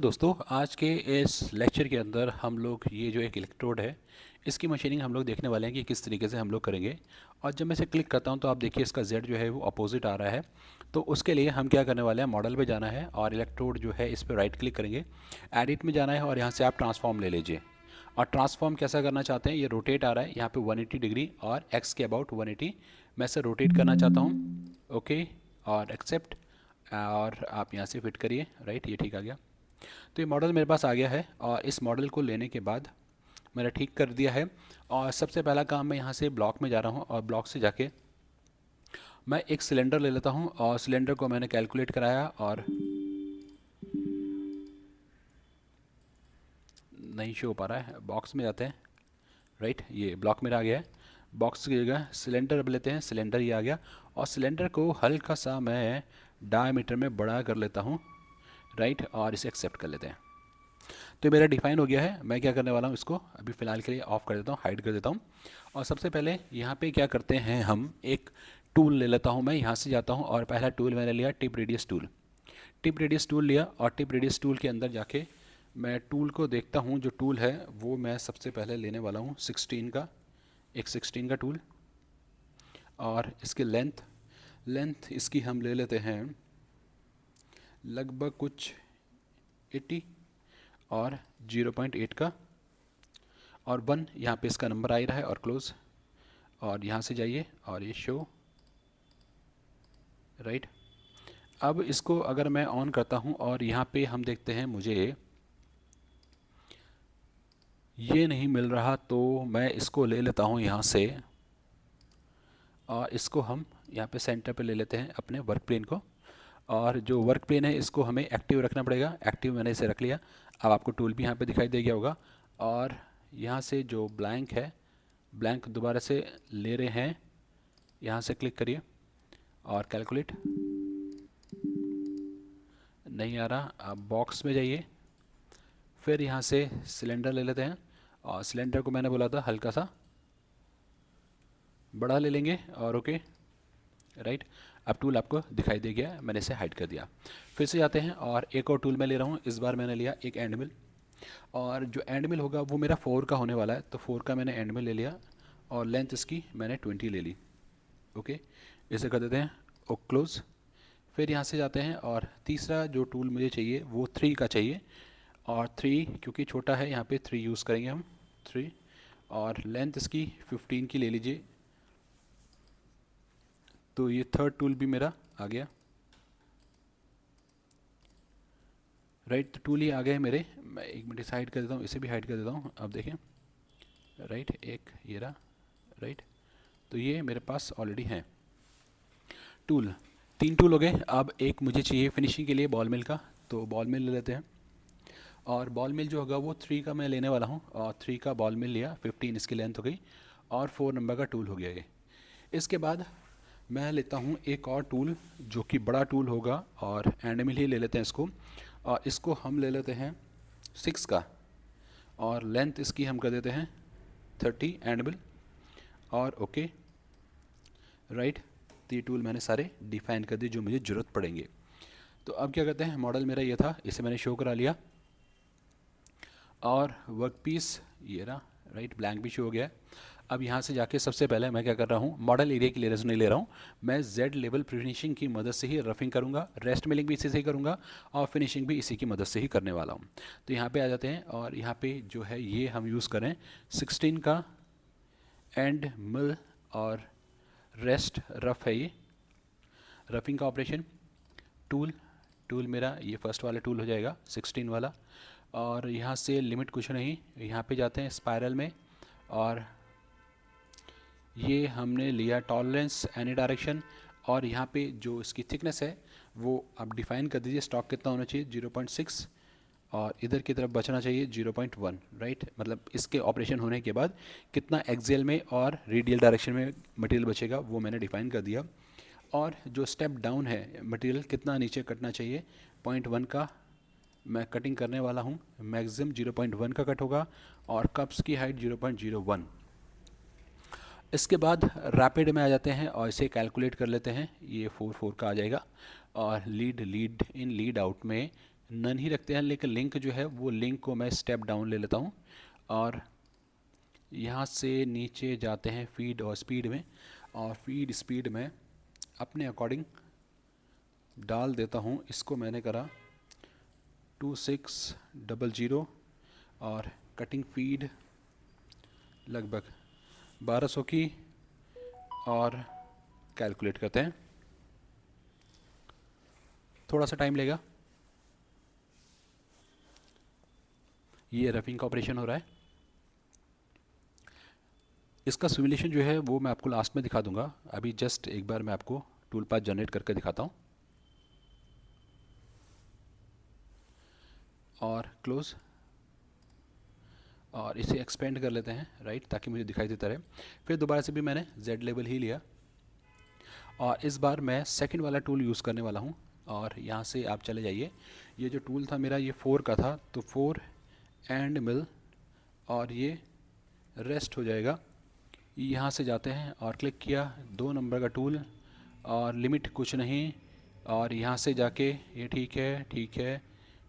दोस्तों आज के इस लेक्चर के अंदर हम लोग ये जो एक इलेक्ट्रोड है इसकी मशीनिंग हम लोग देखने वाले हैं कि किस तरीके से हम लोग करेंगे। और जब मैं इसे क्लिक करता हूँ तो आप देखिए इसका Z जो है वो अपोजिट आ रहा है। तो उसके लिए हम क्या करने वाले हैं, मॉडल पे जाना है और इलेक्ट्रोड जो है इस पर राइट क्लिक करेंगे, एडिट में जाना है और यहाँ से आप ट्रांसफॉर्म ले लीजिए। और ट्रांसफॉर्म कैसा करना चाहते हैं, ये रोटेट आ रहा है यहाँ पे 180 डिग्री और एक्स के अबाउट 180 मैं इसे रोटेट करना चाहता हूँ। ओके और एक्सेप्ट और आप यहाँ से फिट करिए। राइट, ये ठीक आ गया। तो ये मॉडल मेरे पास आ गया है और इस मॉडल को लेने के बाद मैंने ठीक कर दिया है। और सबसे पहला काम, मैं यहाँ से ब्लॉक में जा रहा हूँ और ब्लॉक से जाके मैं एक सिलेंडर ले लेता हूँ और सिलेंडर को मैंने कैलकुलेट कराया और नहीं शो हो पा रहा है। बॉक्स में जाते हैं। राइट, ये ब्लॉक मेरा आ गया है। बॉक्स की जगह सिलेंडर अब लेते हैं, सिलेंडर ये आ गया और सिलेंडर को हल्का सा मैं डायमीटर में बड़ा कर लेता हूँ। राइट, और इसे एक्सेप्ट कर लेते हैं। तो ये मेरा डिफाइन हो गया है। मैं क्या करने वाला हूँ, इसको अभी फ़िलहाल के लिए ऑफ कर देता हूँ, हाइड कर देता हूँ। और सबसे पहले यहाँ पे क्या करते हैं, हम एक टूल ले लेता हूँ। मैं यहाँ से जाता हूँ और पहला टूल मैंने लिया tip radius tool. Tip radius tool लिया और टिप रेडियस टूल के अंदर जाके मैं टूल को देखता हूँ। जो टूल है वो मैं सबसे पहले लेने वाला हूँ 16 का, एक 16 का टूल। और इसकी लेंथ इसकी हम ले लेते हैं लगभग कुछ 80 और 0.8 का, और 1 यहाँ पे इसका नंबर आ ही रहा है। और क्लोज, और यहाँ से जाइए और ये शो। राइट, अब इसको अगर मैं ऑन करता हूँ और यहाँ पे हम देखते हैं मुझे ये नहीं मिल रहा, तो मैं इसको ले लेता हूँ यहाँ से और इसको हम यहाँ पे सेंटर पे ले लेते हैं अपने वर्क प्लेन को। और जो वर्क प्लेन है इसको हमें एक्टिव रखना पड़ेगा। एक्टिव मैंने इसे रख लिया। अब आपको टूल भी यहाँ पे दिखाई दे गया होगा। और यहाँ से जो ब्लैंक है, ब्लैंक दोबारा से ले रहे हैं, यहाँ से क्लिक करिए और कैलकुलेट। नहीं आ रहा, आप बॉक्स में जाइए, फिर यहाँ से सिलेंडर ले लेते हैं और सिलेंडर को मैंने बोला था हल्का सा बड़ा ले लेंगे और ओके। राइट, अब टूल आपको दिखाई दे गया, मैंने इसे हाइड कर दिया। फिर से जाते हैं और एक और टूल मैं ले रहा हूँ। इस बार मैंने लिया एक एंड मिल, और जो एंड मिल होगा वो मेरा 4 का होने वाला है। तो 4 का मैंने एंड मिल ले लिया और लेंथ इसकी मैंने 20 ले ली। ओके, इसे कर देते हैं ओ क्लोज। फिर यहाँ से जाते हैं और तीसरा जो टूल मुझे चाहिए वो 3 का चाहिए। और 3 क्योंकि छोटा है, यहाँ पे 3 यूज़ करेंगे हम 3। और लेंथ इसकी 15 की ले लीजिए। तो ये थर्ड टूल भी मेरा आ गया। राइट, तो टूल ही आ गए मेरे। मैं एक मिनट इसे हाइड कर देता हूँ, इसे भी हाइड कर देता हूँ। अब देखें, राइट, एक ये रहा। राइट, तो ये मेरे पास ऑलरेडी हैं टूल। 3 टूल हो गए। अब एक मुझे चाहिए फिनिशिंग के लिए बॉल मिल का, तो बॉल मिल ले लेते हैं। और बॉल मिल जो होगा वो 3 का मैं लेने वाला हूँ और 3 का बॉल मिल लिया। 15 इसकी लेंथ हो गई और 4 नंबर का टूल हो गया ये। इसके बाद मैं लेता हूँ एक और टूल जो कि बड़ा टूल होगा, और एंड मिल ही ले लेते हैं इसको। और इसको हम ले लेते हैं 6 का, और लेंथ इसकी हम कर देते हैं 30 एंड मिल और ओके। राइट, तो ये टूल मैंने सारे डिफाइन कर दिए जो मुझे ज़रूरत पड़ेंगे। तो अब क्या करते हैं, मॉडल मेरा ये था, इसे मैंने शो करा लिया और वर्क पीस ये रहा। राइट, ब्लैंक भी शो हो गया है। अब यहाँ से जाके सबसे पहले मैं क्या कर रहा हूँ, मॉडल एरिया की लेयर्स नहीं ले रहा हूँ, मैं Z लेवल फिनिशिंग की मदद से ही रफिंग करूँगा, रेस्ट मिलिंग भी इसी से ही करूँगा और फिनिशिंग भी इसी की मदद से ही करने वाला हूँ। तो यहाँ पे आ जाते हैं और यहाँ पे जो है ये हम यूज़ करें 16 का एंड मिल और रेस्ट रफ है ये रफिंग का ऑपरेशन। टूल मेरा ये फर्स्ट वाला टूल हो जाएगा 16 वाला। और यहाँ से लिमिट कुछ नहीं, यहाँ पे जाते हैं स्पायरल में और ये हमने लिया टॉलरेंस एनी डायरेक्शन। और यहाँ पे जो इसकी थिकनेस है वो आप डिफाइन कर दीजिए, स्टॉक कितना होना चाहिए 0.6 और इधर की तरफ बचना चाहिए 0.1। राइट, मतलब इसके ऑपरेशन होने के बाद कितना एक्सियल में और रेडियल डायरेक्शन में मटेरियल बचेगा वो मैंने डिफाइन कर दिया। और जो स्टेप डाउन है, मटेरियल कितना नीचे कटना चाहिए 0.1 का मैं कटिंग करने वाला हूँ। मैक्सिमम 0.1 का कट होगा और कप्स की हाइट 0.01। इसके बाद रैपिड में आ जाते हैं और इसे कैलकुलेट कर लेते हैं। ये 4 का आ जाएगा। और लीड इन लीड आउट में नन ही रखते हैं, लेकिन लिंक जो है वो लिंक को मैं स्टेप डाउन ले लेता हूँ और यहाँ से नीचे जाते हैं फीड और स्पीड में, और फीड स्पीड में अपने अकॉर्डिंग डाल देता हूँ। इसको मैंने करा 2600 और कटिंग फीड लगभग 1200 की, और कैलकुलेट करते हैं। थोड़ा सा टाइम लेगा। ये रफिंग का ऑपरेशन हो रहा है। इसका सिमुलेशन जो है वो मैं आपको लास्ट में दिखा दूंगा। अभी जस्ट एक बार मैं आपको टूल पाथ जनरेट करके दिखाता हूँ और क्लोज, और इसे एक्सपेंड कर लेते हैं राइट, ताकि मुझे दिखाई देता रहे। फिर दोबारा से भी मैंने जेड लेवल ही लिया और इस बार मैं सेकंड वाला टूल यूज़ करने वाला हूँ। और यहाँ से आप चले जाइए, ये जो टूल था मेरा ये 4 का था, तो 4 एंड मिल और ये रेस्ट हो जाएगा। यहाँ से जाते हैं और क्लिक किया 2 नंबर का टूल और लिमिट कुछ नहीं, और यहाँ से जाके ये ठीक है ठीक है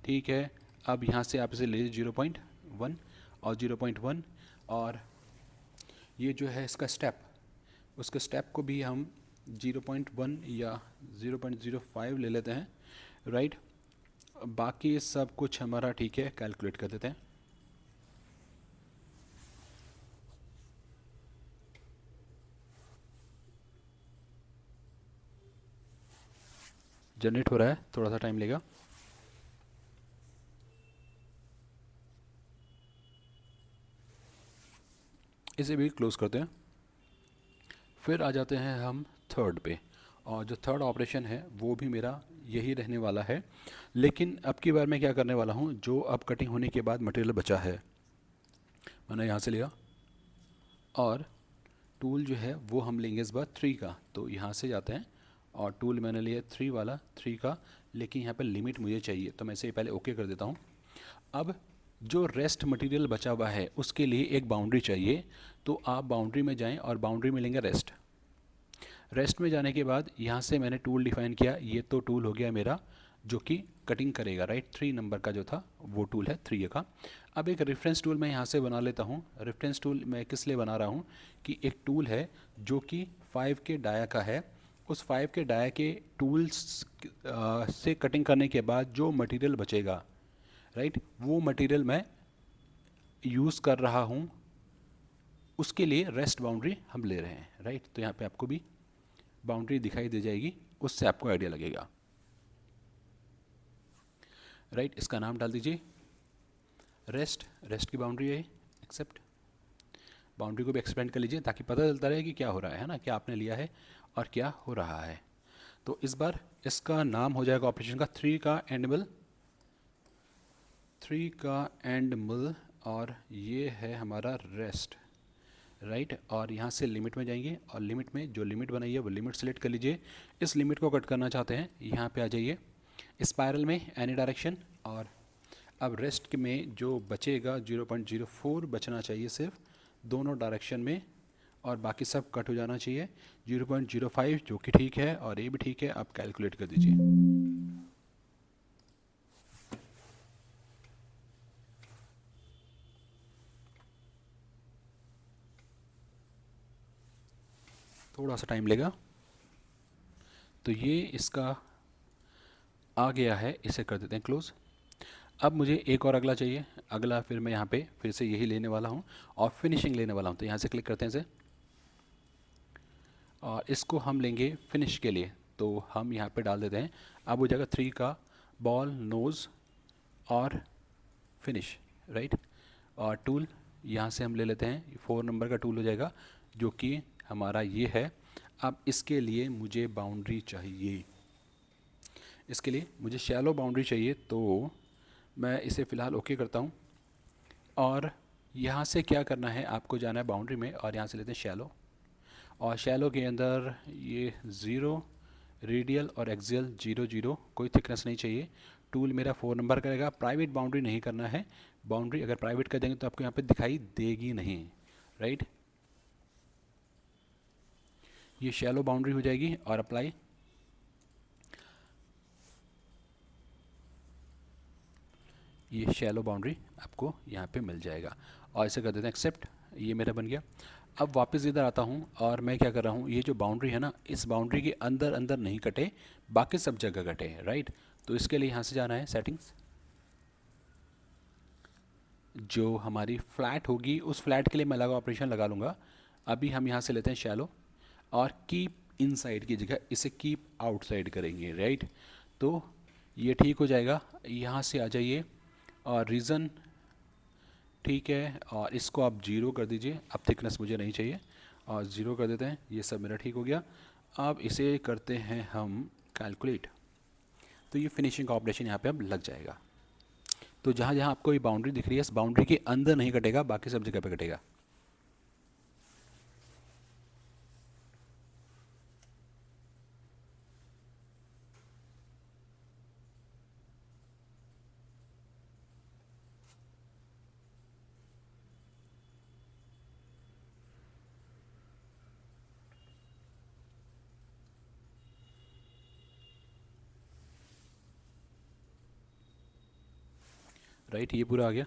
ठीक है। अब यहाँ से आप इसे ले 0.1 और 0.1, और ये जो है इसका स्टेप, उसके स्टेप को भी हम 0.1 या 0.05 ले लेते हैं राइट। बाकी सब कुछ हमारा ठीक है, कैलकुलेट कर देते हैं। जनरेट हो रहा है, थोड़ा सा टाइम लेगा। इसे भी क्लोज करते हैं। फिर आ जाते हैं हम थर्ड पे, और जो थर्ड ऑपरेशन है वो भी मेरा यही रहने वाला है, लेकिन अब की बार मैं क्या करने वाला हूँ, जो अब कटिंग होने के बाद मटेरियल बचा है मैंने यहाँ से लिया, और टूल जो है वो हम लेंगे इस बार 3 का। तो यहाँ से जाते हैं और टूल मैंने लिया 3 वाला, 3 का, लेकिन यहाँ पर लिमिट मुझे चाहिए, तो मैं इसे पहले ओके कर देता हूँ। अब जो रेस्ट मटेरियल बचा हुआ है उसके लिए एक बाउंड्री चाहिए, तो आप बाउंड्री में जाएं और बाउंड्री में लेंगे रेस्ट। रेस्ट में जाने के बाद यहाँ से मैंने टूल डिफाइन किया, ये तो टूल हो गया मेरा जो कि कटिंग करेगा राइट। 3 नंबर का जो था वो टूल है 3 का। अब एक रेफरेंस टूल मैं यहाँ से बना लेता हूँ। रेफरेंस टूल मैं किस लिए बना रहा हूँ कि एक टूल है जो कि 5 के डाया का है, उस 5 के डाया के टूल्स से कटिंग करने के बाद जो मटेरियल बचेगा राइट, वो मटेरियल मैं यूज़ कर रहा हूँ, उसके लिए रेस्ट बाउंड्री हम ले रहे हैं राइट। तो यहाँ पे आपको भी बाउंड्री दिखाई दे जाएगी, उससे आपको आइडिया लगेगा राइट। इसका नाम डाल दीजिए रेस्ट, रेस्ट की बाउंड्री है एक्सेप्ट। बाउंड्री को भी एक्सपेंड कर लीजिए ताकि पता चलता रहे कि क्या हो रहा है ना, क्या आपने लिया है और क्या हो रहा है। तो इस बार इसका नाम हो जाएगा ऑपरेशन का 3 का एंड मिल, 3 का एंड मिल, और ये है हमारा रेस्ट राइट। और यहाँ से लिमिट में जाएंगे और लिमिट में जो लिमिट बनाई है वो लिमिट सेलेक्ट कर लीजिए। इस लिमिट को कट करना चाहते हैं, यहाँ पे आ जाइए स्पायरल में एनी डायरेक्शन, और अब रेस्ट में जो बचेगा 0.04 बचना चाहिए सिर्फ दोनों डायरेक्शन में, और बाकी सब कट हो जाना चाहिए 0.05, जो कि ठीक है और ये भी ठीक है। आप कैलकुलेट कर दीजिए। थोड़ा सा टाइम लेगा। तो ये इसका आ गया है, इसे कर देते हैं क्लोज। अब मुझे एक और अगला चाहिए, अगला फिर मैं यहाँ पे फिर से यही लेने वाला हूँ और फिनिशिंग लेने वाला हूँ। तो यहाँ से क्लिक करते हैं इसे, और इसको हम लेंगे फिनिश के लिए, तो हम यहाँ पे डाल देते हैं। अब हो जाएगा 3 का बॉल नोज़ और फिनिश राइट। और टूल यहाँ से हम ले लेते हैं 4 नंबर का टूल हो जाएगा जो कि हमारा ये है। अब इसके लिए मुझे बाउंड्री चाहिए, इसके लिए मुझे शैलो बाउंड्री चाहिए, तो मैं इसे फ़िलहाल ओके करता हूँ। और यहाँ से क्या करना है, आपको जाना है बाउंड्री में और यहाँ से लेते हैं शैलो, और शैलो के अंदर ये 0 रेडियल और एक्सियल 0 0, कोई थिकनेस नहीं चाहिए। टूल मेरा 4 नंबर करेगा। प्राइवेट बाउंड्री नहीं करना है, बाउंड्री अगर प्राइवेट कर देंगे तो आपको यहाँ पे दिखाई देगी नहीं राइट। ये शैलो बाउंड्री हो जाएगी, और अप्लाई। ये शैलो बाउंड्री आपको यहाँ पे मिल जाएगा। और इसे कर देते हैं एक्सेप्ट, ये मेरा बन गया। अब वापस इधर आता हूँ और मैं क्या कर रहा हूँ, ये जो बाउंड्री है ना, इस बाउंड्री के अंदर अंदर नहीं कटे, बाकी सब जगह कटे, राइट। तो इसके लिए यहाँ से जाना है सेटिंग्स, जो हमारी फ्लैट होगी उस फ्लैट के लिए मैं अलग ऑपरेशन लगा लूँगा। अभी हम यहाँ से लेते हैं शैलो और कीप इनसाइड की जगह इसे कीप आउटसाइड करेंगे, राइट। तो ये ठीक हो जाएगा। यहाँ से आ जाइए और रीज़न ठीक है, और इसको आप 0 कर दीजिए। अब थिकनेस मुझे नहीं चाहिए और 0 कर देते हैं। ये सब मेरा ठीक हो गया। अब इसे करते हैं हम कैलकुलेट, तो ये फिनिशिंग का ऑपरेशन यहाँ पे अब लग जाएगा। तो जहाँ जहाँ आपको ये बाउंड्री दिख रही है, इस बाउंड्री के अंदर नहीं कटेगा, बाकी सब जगह पे कटेगा। राइट, ये पूरा आ गया,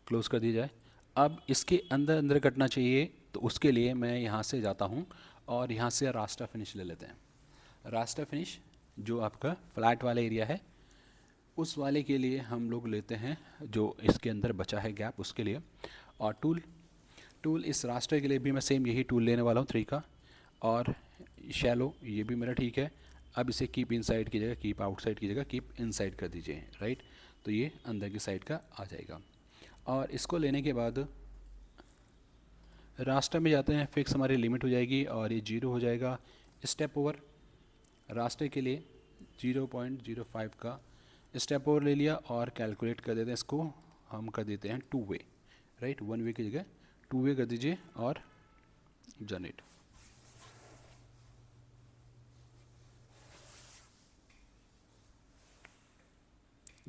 क्लोज कर दिया जाए। अब इसके अंदर अंदर कटना चाहिए, तो उसके लिए मैं यहाँ से जाता हूँ और यहाँ से रास्टा फिनिश ले लेते हैं। रास्टा फिनिश जो आपका फ्लैट वाला एरिया है, उस वाले के लिए हम लोग लेते हैं जो इसके अंदर बचा है गैप, उसके लिए। और टूल इस रास्टर के लिए भी मैं सेम यही टूल लेने वाला हूँ 3 का। और शैलो ये भी मेरा ठीक है। अब इसे कीप इनसाइड की जगह कीप आउटसाइड की जगह कीप इनसाइड कर दीजिए, राइट। तो ये अंदर की साइड का आ जाएगा। और इसको लेने के बाद रास्टर में जाते हैं, फिक्स हमारी लिमिट हो जाएगी और ये 0 हो जाएगा। स्टेप ओवर रास्ते के लिए 0.05 का स्टेप ओवर ले लिया और कैलकुलेट कर देते हैं इसको। हम कर देते हैं 2 वे, राइट। 1 वे की जगह 2 वे कर दीजिए और जनरेट।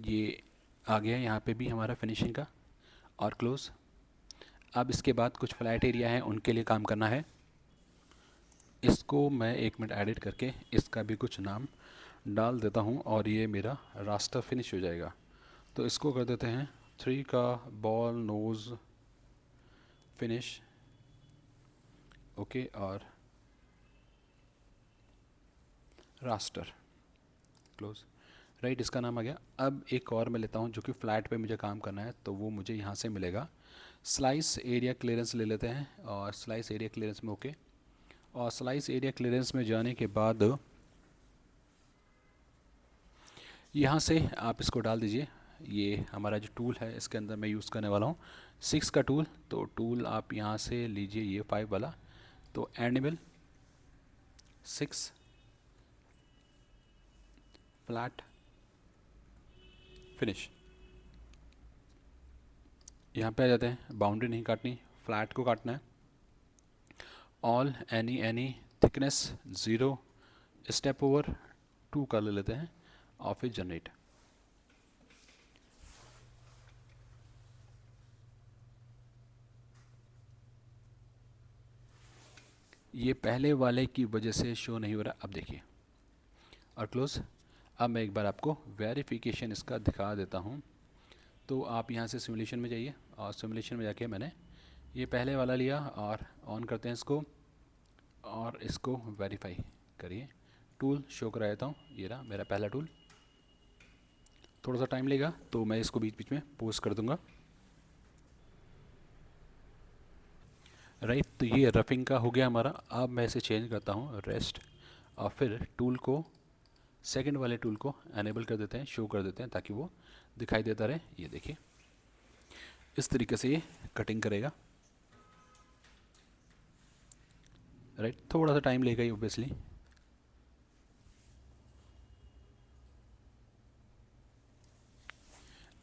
ये आ गया यहाँ पे भी हमारा फिनिशिंग का और क्लोज। अब इसके बाद कुछ फ्लैट एरिया हैं, उनके लिए काम करना है। इसको मैं 1 मिनट एडिट करके इसका भी कुछ नाम डाल देता हूँ और ये मेरा रास्टर फिनिश हो जाएगा। तो इसको कर देते हैं 3 का बॉल नोज़ फिनिश, ओके। और रास्टर क्लोज, राइट, इसका नाम आ गया। अब एक और मैं लेता हूँ जो कि फ्लैट पे मुझे काम करना है, तो वो मुझे यहाँ से मिलेगा। स्लाइस एरिया क्लियरेंस ले लेते हैं और स्लाइस एरिया क्लियरेंस में ओके। और स्लाइस एरिया क्लियरेंस में जाने के बाद यहाँ से आप इसको डाल दीजिए। ये हमारा जो टूल है इसके अंदर मैं यूज़ करने वाला हूँ 6 का टूल। तो टूल आप यहाँ से लीजिए, ये 5 वाला। तो एनिमल 6 फ्लैट फिनिश, यहाँ पे आ जाते हैं। बाउंड्री नहीं काटनी, फ्लैट को काटना है। All any thickness 0, step over 2 का ले लेते हैं और फिर जनरेट। ये पहले वाले की वजह से शो नहीं हो रहा, अब देखिए और क्लोज। अब मैं एक बार आपको वेरिफिकेशन इसका दिखा देता हूँ। तो आप यहाँ से सिमुलेशन में जाइए और सिमुलेशन में जाके मैंने ये पहले वाला लिया और ऑन करते हैं इसको और इसको वेरीफाई करिए। टूल शो करा देता हूँ, ये रहा मेरा पहला टूल। थोड़ा सा टाइम लेगा तो मैं इसको बीच बीच में पोस्ट कर दूँगा, राइट। तो ये रफिंग का हो गया हमारा। अब मैं इसे चेंज करता हूँ रेस्ट और फिर टूल को, सेकंड वाले टूल को एनेबल कर देते हैं, शो कर देते हैं ताकि वो दिखाई देता रहे। ये देखिए इस तरीके से ये कटिंग करेगा, राइट। थोड़ा सा टाइम लेगा ही ऑब्वियसली।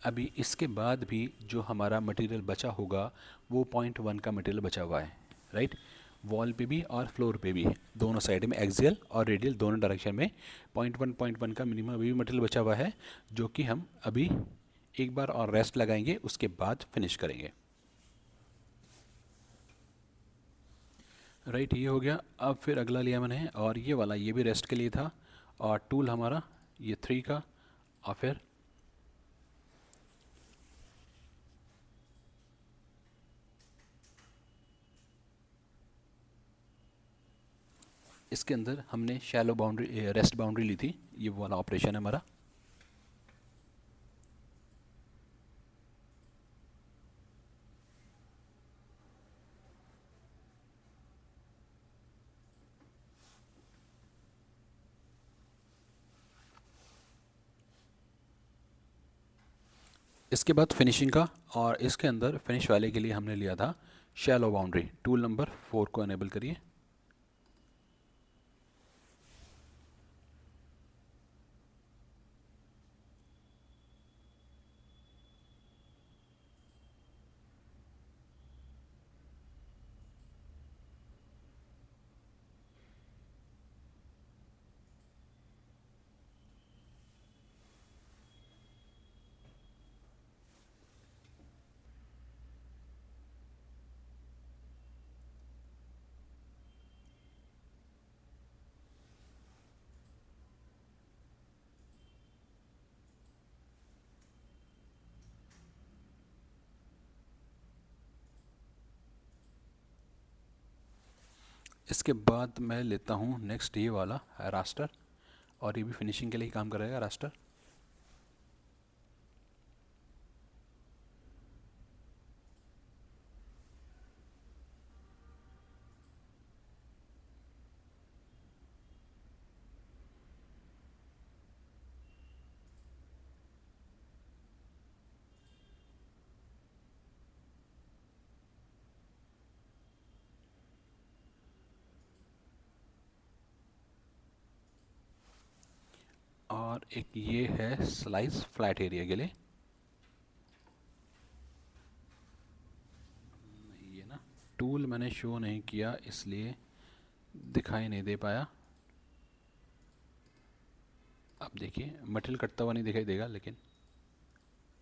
अभी इसके बाद भी जो हमारा मटेरियल बचा होगा वो 0.1 का मटेरियल बचा हुआ है, राइट। वॉल पे भी और फ्लोर पे भी, दोनों साइड में एक्सियल और रेडियल दोनों डायरेक्शन में 0.1 का मिनिमम अभी भी मटेरियल बचा हुआ है, जो कि हम अभी एक बार और रेस्ट लगाएंगे, उसके बाद फिनिश करेंगे, राइट। ये हो गया। अब फिर अगला लिया मैंने और ये वाला, ये भी रेस्ट के लिए था। और टूल हमारा ये 3 का और फिर इसके अंदर हमने शैलो बाउंड्री रेस्ट बाउंड्री ली थी, ये वो वाला ऑपरेशन है हमारा। इसके बाद फिनिशिंग का, और इसके अंदर फिनिश वाले के लिए हमने लिया था शैलो बाउंड्री। टूल नंबर 4 को एनेबल करिए। इसके बाद मैं लेता हूँ नेक्स्ट ये वाला रास्टर, और ये भी फिनिशिंग के लिए ही काम करेगा रास्टर। और एक ये है स्लाइस फ्लैट एरिया के लिए, ये ना टूल मैंने शो नहीं किया इसलिए दिखाई नहीं दे पाया। अब देखिए मटेरियल कटता हुआ नहीं दिखाई देगा, लेकिन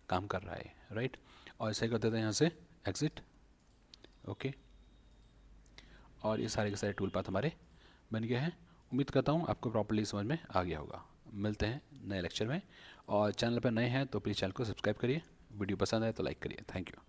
काम कर रहा है, राइट। और ऐसे ही कर देते हैं यहाँ से एग्जिट, ओके। और ये सारे के सारे टूल पाथ हमारे बन गए हैं। उम्मीद करता हूँ आपको प्रॉपर्ली समझ में आ गया होगा। मिलते हैं नए लेक्चर में, और चैनल पर नए हैं तो प्लीज़ चैनल को सब्सक्राइब करिए, वीडियो पसंद आए तो लाइक करिए। Thank you.